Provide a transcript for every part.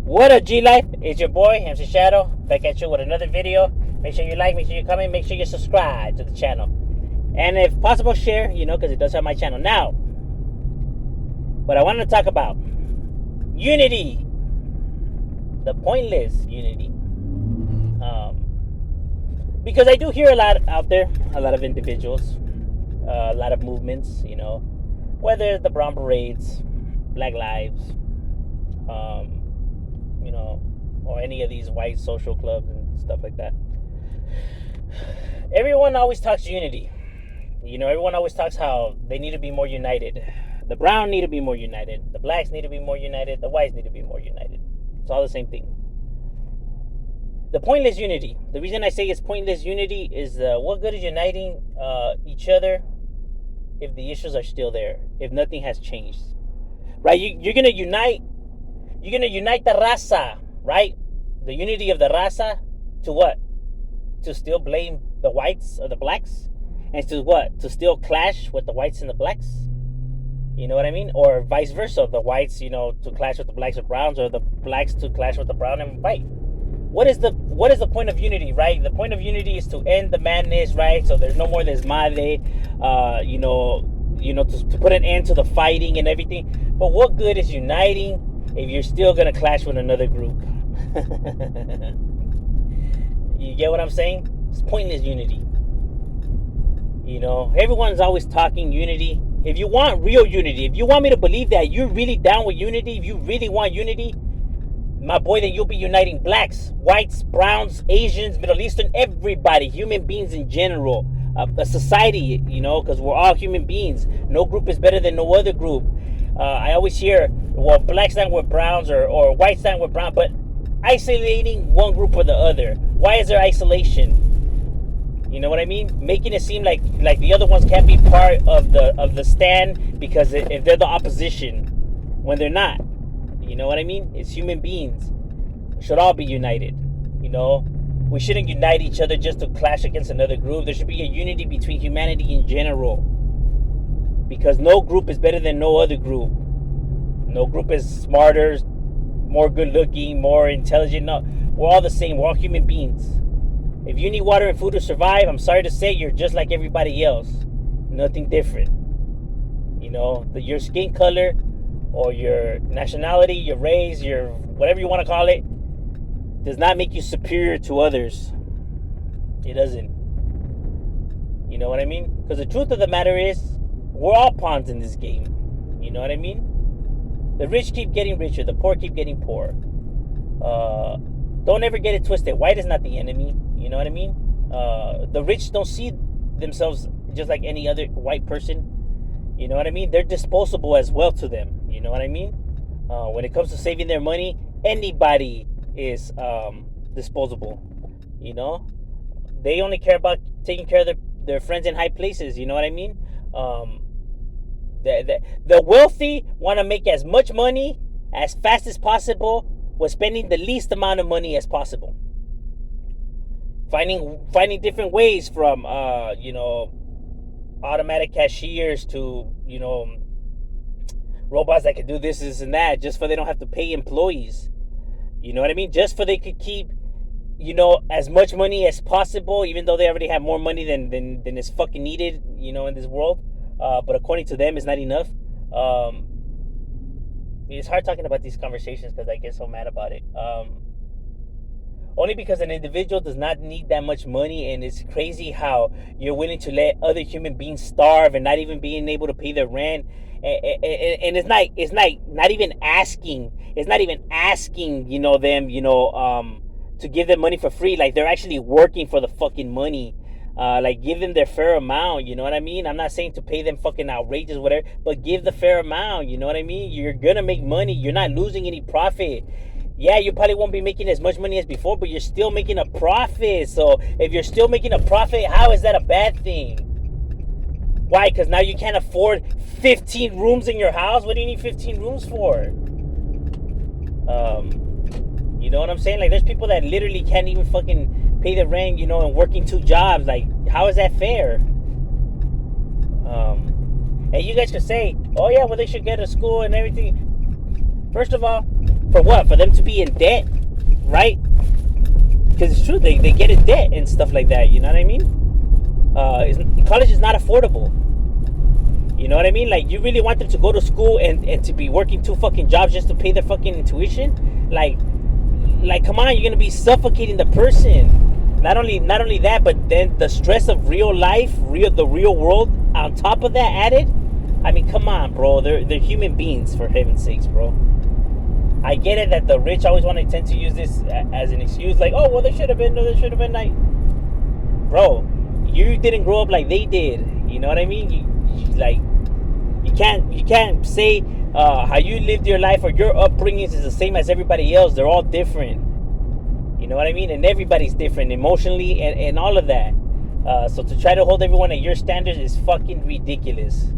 What up, G Life? It's your boy, MC Shadow, back at you with another video. Make sure you like, make sure you comment, make sure you subscribe to the channel. And if possible, share, because it does help my channel. Now, what I wanted to talk about, unity. The pointless unity. Because I do hear a lot out there, a lot of individuals, a lot of movements, whether the Brown Berets, Black Lives, or any of these white social clubs and stuff like that. Everyone always talks unity. Everyone always talks how they need to be more united. The brown need to be more united. The blacks need to be more united. The whites need to be more united. It's all the same thing. The pointless unity. The reason I say it's pointless unity is what good is uniting each other if the issues are still there, if nothing has changed, right? You're gonna unite the raza, right? The unity of the raza to what? To still blame the whites or the blacks, and to what? To still clash with the whites and the blacks. You know what I mean? Or vice versa, the whites, to clash with the blacks or browns, or the blacks to clash with the brown and white. What is the point of unity, right? The point of unity is to end the madness, right? So there's no more desmadre, to put an end to the fighting and everything. But what good is uniting if you're still gonna clash with another group? You get what I'm saying? It's pointless unity. Everyone's always talking unity. If you want real unity, if you want me to believe that you're really down with unity, if you really want unity, my boy, then you'll be uniting blacks, whites, browns, Asians, Middle Eastern, everybody, human beings in general, a society, because we're all human beings. No group is better than no other group. I always hear, well, blacks stand with browns or whites stand with brown, but isolating one group or the other. Why is there isolation? You know what I mean? Making it seem like the other ones can't be part of the stand because if they're the opposition, when they're not. You know what I mean? It's human beings. We should all be united. We shouldn't unite each other just to clash against another group. There should be a unity between humanity in general. Because no group is better than no other group. No group is smarter, more good looking, more intelligent. No, we're all the same. We're all human beings. If you need water and food to survive, I'm sorry to say you're just like everybody else. Nothing different. Your skin color, or your nationality, your race, your whatever you want to call it, does not make you superior to others. It doesn't. You know what I mean? Because the truth of the matter is, we're all pawns in this game. You know what I mean? The rich keep getting richer, the poor keep getting poorer. Don't ever get it twisted. White is not the enemy. You know what I mean? The rich don't see themselves just like any other white person. You know what I mean? They're disposable as well to them. You know what I mean? When it comes to saving their money, anybody is disposable. They only care about taking care of their friends in high places. You know what I mean? The wealthy want to make as much money as fast as possible with spending the least amount of money as possible. Finding different ways from automatic cashiers to robots that can do this and that, just for they don't have to pay employees. You know what I mean? Just for they could keep as much money as possible, even though they already have more money than is fucking needed in this world. But according to them, it's not enough. It's hard talking about these conversations because I get so mad about it. Only because an individual does not need that much money, and it's crazy how you're willing to let other human beings starve and not even being able to pay their rent. And it's not even asking. It's not even asking, them, to give them money for free. Like, they're actually working for the fucking money. Like, give them their fair amount. You know what I mean? I'm not saying to pay them fucking outrageous whatever, but give the fair amount. You know what I mean? You're gonna make money. You're not losing any profit. Yeah, you probably won't be making as much money as before, but you're still making a profit. So if you're still making a profit, how is that a bad thing? Why? Because now you can't afford 15 rooms in your house? What do you need 15 rooms for? You know what I'm saying? Like, there's people that literally can't even fucking pay the rent, and working 2 jobs. Like, how is that fair? And you guys could say, oh yeah, well, they should get a school and everything. First of all, For what? For them to be in debt, right? Because it's true, they get in debt and stuff like that. You know what I mean? College is not affordable. You know what I mean? Like, you really want them to go to school and to be working 2 fucking jobs just to pay their fucking tuition? Like, come on, you're gonna be suffocating the person. Not only that, but then the stress of real life, the real world on top of that added. I mean, come on, bro. They're human beings, for heaven's sakes, bro. I get it that the rich always want to tend to use this as an excuse, like, oh, well, there should have been, like, bro, you didn't grow up like they did. You know what I mean? You can't say how you lived your life or your upbringing is the same as everybody else. They're all different. You know what I mean? And everybody's different emotionally and all of that. So to try to hold everyone at your standards is fucking ridiculous.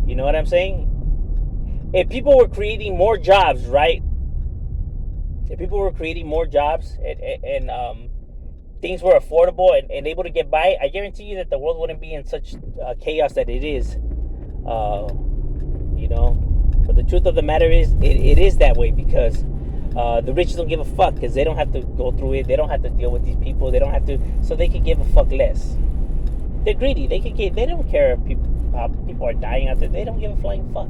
You know what I'm saying? If people were creating more jobs, right? If people were creating more jobs and things were affordable and able to get by, I guarantee you that the world wouldn't be in such chaos that it is. You know, but the truth of the matter is, it is that way because the rich don't give a fuck because they don't have to go through it. They don't have to deal with these people. They don't have to, so they can give a fuck less. They're greedy. They don't care if people are dying out there. They don't give a flying fuck.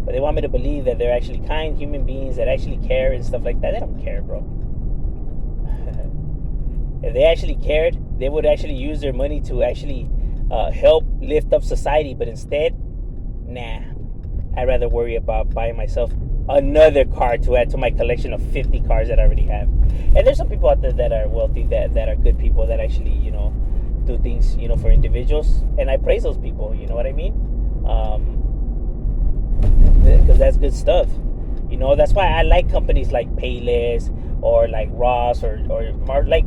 But they want me to believe that they're actually kind human beings that actually care and stuff like that. They don't care, bro. If they actually cared, they would actually use their money to actually help lift up society. But instead, nah. I'd rather worry about buying myself another car to add to my collection of 50 cars that I already have. And there's some people out there that are wealthy, that are good people, that actually, do things, for individuals. And I praise those people, you know what I mean? Because that's good stuff. That's why I like companies like Payless or like Ross or like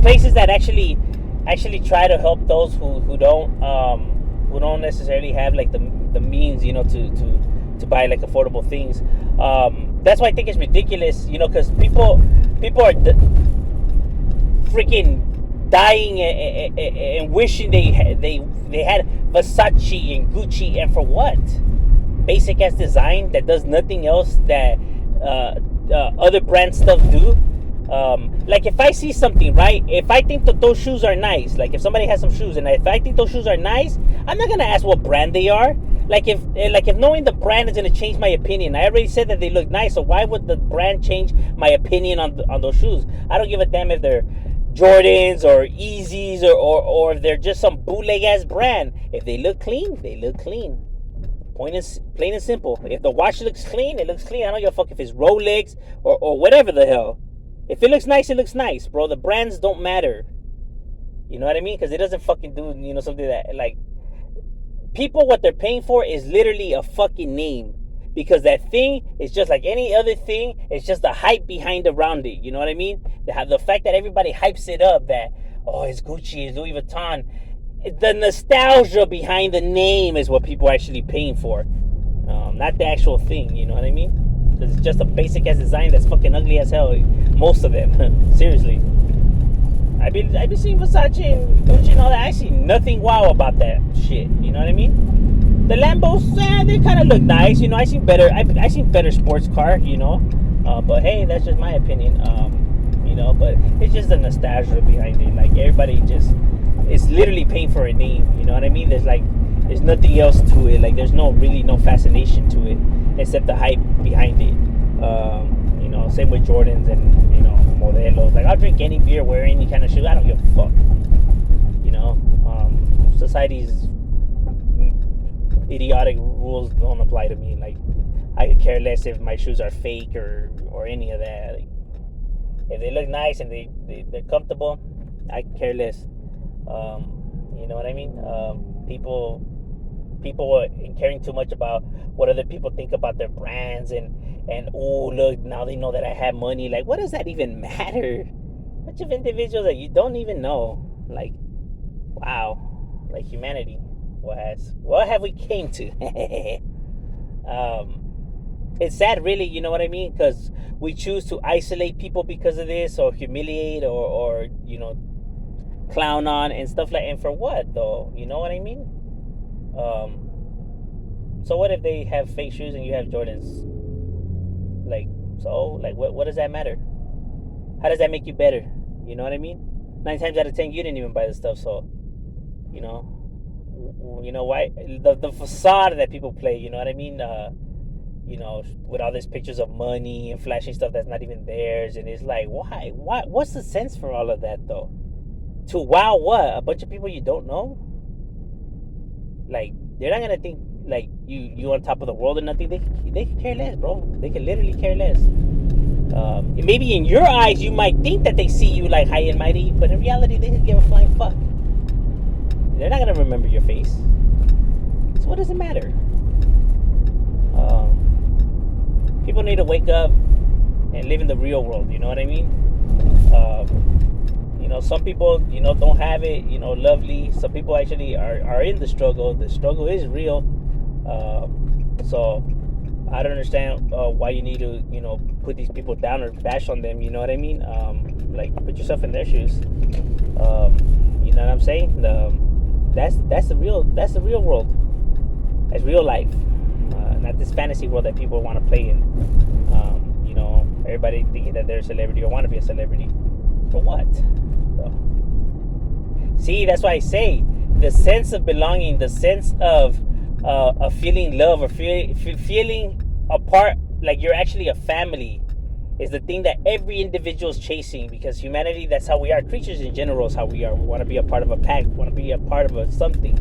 places that actually try to help those who don't necessarily have like the means, to buy like affordable things. That's why I think it's ridiculous, because people are freaking dying and wishing they had Versace and Gucci, and for what? Basic ass design that does nothing else that other brand stuff do. Like if I see something, right? If I think that those shoes are nice, like if somebody has some shoes and if I think those shoes are nice, I'm not gonna ask what brand they are. Like if knowing the brand is gonna change my opinion. I already said that they look nice, so why would the brand change my opinion on those shoes? I don't give a damn if they're Jordans or Yeezys or if they're just some bootleg ass brand. If they look clean, they look clean. Point is plain and simple. If the watch looks clean, it looks clean. I don't give a fuck if it's Rolex or whatever the hell. If it looks nice, it looks nice, bro. The brands don't matter. You know what I mean? Because it doesn't fucking do, something that, like, people, what they're paying for is literally a fucking name. Because that thing is just like any other thing. It's just the hype behind around it. You know what I mean? The fact that everybody hypes it up that, oh, it's Gucci, it's Louis Vuitton. The nostalgia behind the name is what people are actually paying for. Not the actual thing, you know what I mean? Because it's just a basic ass design that's fucking ugly as hell. Most of them. Seriously. I've been seeing Versace and Gucci and all that. I see nothing wow about that shit. You know what I mean? The Lambos, they kind of look nice. I seen better sports car, but hey, that's just my opinion. But it's just the nostalgia behind it. Like, everybody just, it's literally paying for a name. You know what I mean? There's nothing else to it. Like, there's no fascination to it except the hype behind it. Same with Jordans and Modelos. Like, I'll drink any beer, wear any kind of shoe. I don't give a fuck. Society's idiotic rules don't apply to me. Like, I could care less if my shoes are fake or any of that. Like, if they look nice and they're comfortable, I care less. You know what I mean? People are caring too much about what other people think about their brands and oh, look, now they know that I have money. Like, what does that even matter? Bunch of individuals that you don't even know. Like, wow. Like, humanity, what have we came to? It's sad, really, you know what I mean? Because we choose to isolate people because of this, or humiliate, or clown on and stuff like. And for what, though? You know what I mean? So what if they have fake shoes and you have Jordans? Like, So, like, what does that matter? How does that make you better? You know what I mean? 9 times out of 10, you didn't even buy the stuff. So, you know, why the facade that people play. You know what I mean? With all these pictures of money and flashing stuff that's not even theirs, and it's like, why? What's the sense for all of that though? To wow what? A bunch of people you don't know? Like, they're not gonna think like you on top of the world or nothing. They could care less, bro. They could literally care less. Maybe in your eyes you might think that they see you like high and mighty, but in reality they could give a flying fuck. They're not gonna remember your face. So what does it matter? People need to wake up and live in the real world. You know what I mean? Some people, don't have it, lovely. Some people actually are in the struggle. The struggle is real. So I don't understand why you need to, put these people down or bash on them. You know what I mean? Like, put yourself in their shoes. You know what I'm saying? That's the real world. That's real life. Not this fantasy world that people want to play in. Everybody thinking that they're a celebrity or want to be a celebrity. For what? So, see, that's why I say the sense of belonging, the sense of feeling love or feeling a part, like you're actually a family, is the thing that every individual is chasing. Because humanity, that's how we are. Creatures in general is how we are. We want to be a part of a pack. We want to be a part of something.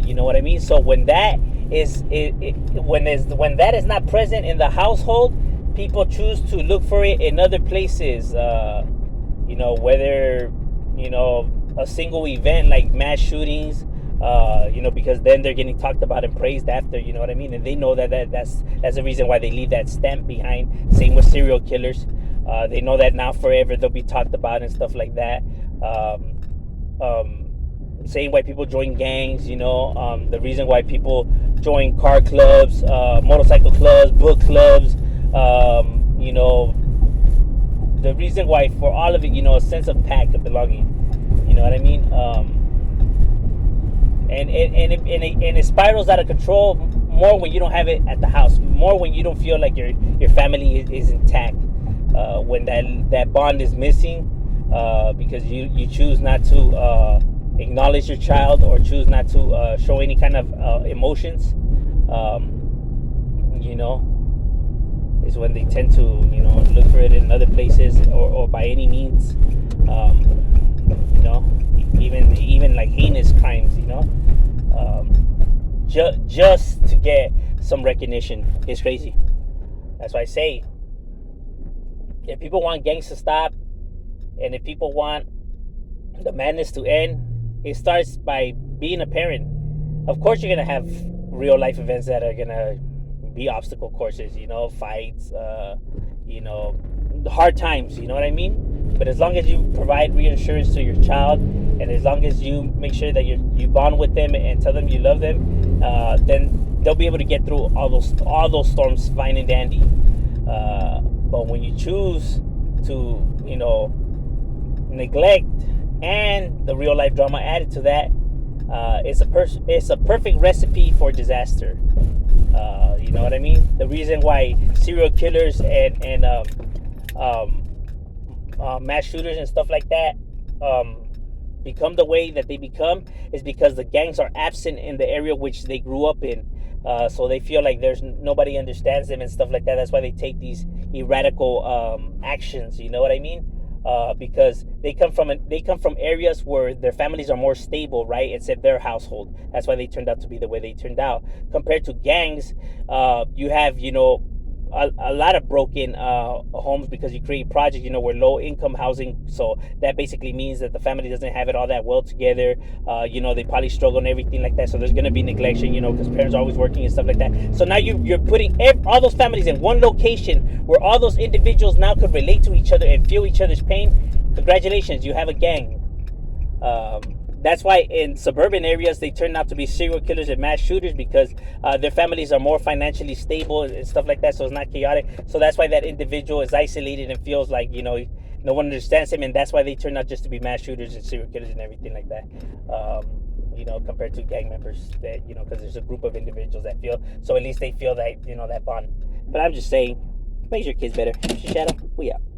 You know what I mean? So when that is when that is not present in the household, people choose to look for it in other places. Whether a single event like mass shootings, because then they're getting talked about and praised after. You know what I mean? And they know that's the reason why they leave that stamp behind. Same with serial killers. They know that now forever they'll be talked about and stuff like that. Saying why people join gangs, the reason why people join car clubs, motorcycle clubs, book clubs, the reason why for all of it, a sense of pack of belonging. You know what I mean? And it spirals out of control more when you don't have it at the house, more when you don't feel like your family is intact, when that bond is missing, because you choose not to acknowledge your child or choose not to show any kind of emotions. Is when they tend to look for it in other places or by any means, even like heinous crimes, just to get some recognition. It's crazy. That's why I say, if people want gangs to stop, and if people want the madness to end, it starts by being a parent. Of course, you're gonna have real life events that are gonna be obstacle courses, fights, hard times. You know what I mean? But as long as you provide reassurance to your child, and as long as you make sure that you bond with them and tell them you love them, then they'll be able to get through all those storms fine and dandy. But when you choose to, neglect and the real life drama added to that, it's a perfect recipe for disaster. You know what I mean? The reason why serial killers and mass shooters and stuff like that become the way that they become is because the gangs are absent in the area which they grew up in. So they feel like there's nobody understands them and stuff like that. That's why they take these erratical actions. You know what I mean? Because they come from areas where their families are more stable, right? Except their household. That's why they turned out to be the way they turned out. Compared to gangs, you have a lot of broken homes because you create projects, where low income housing. So that basically means that the family doesn't have it all that well together. They probably struggle and everything like that. So there's going to be neglection, because parents are always working and stuff like that. So now you're putting all those families in one location where all those individuals now could relate to each other and feel each other's pain. Congratulations, you have a gang. That's why in suburban areas they turn out to be serial killers and mass shooters, because their families are more financially stable and stuff like that, so it's not chaotic. So that's why that individual is isolated and feels like no one understands him, and that's why they turn out just to be mass shooters and serial killers and everything like that. Compared to gang members that because there's a group of individuals that feel, so at least they feel that that bond. But I'm just saying, Raise your kids better. Shadow, we out.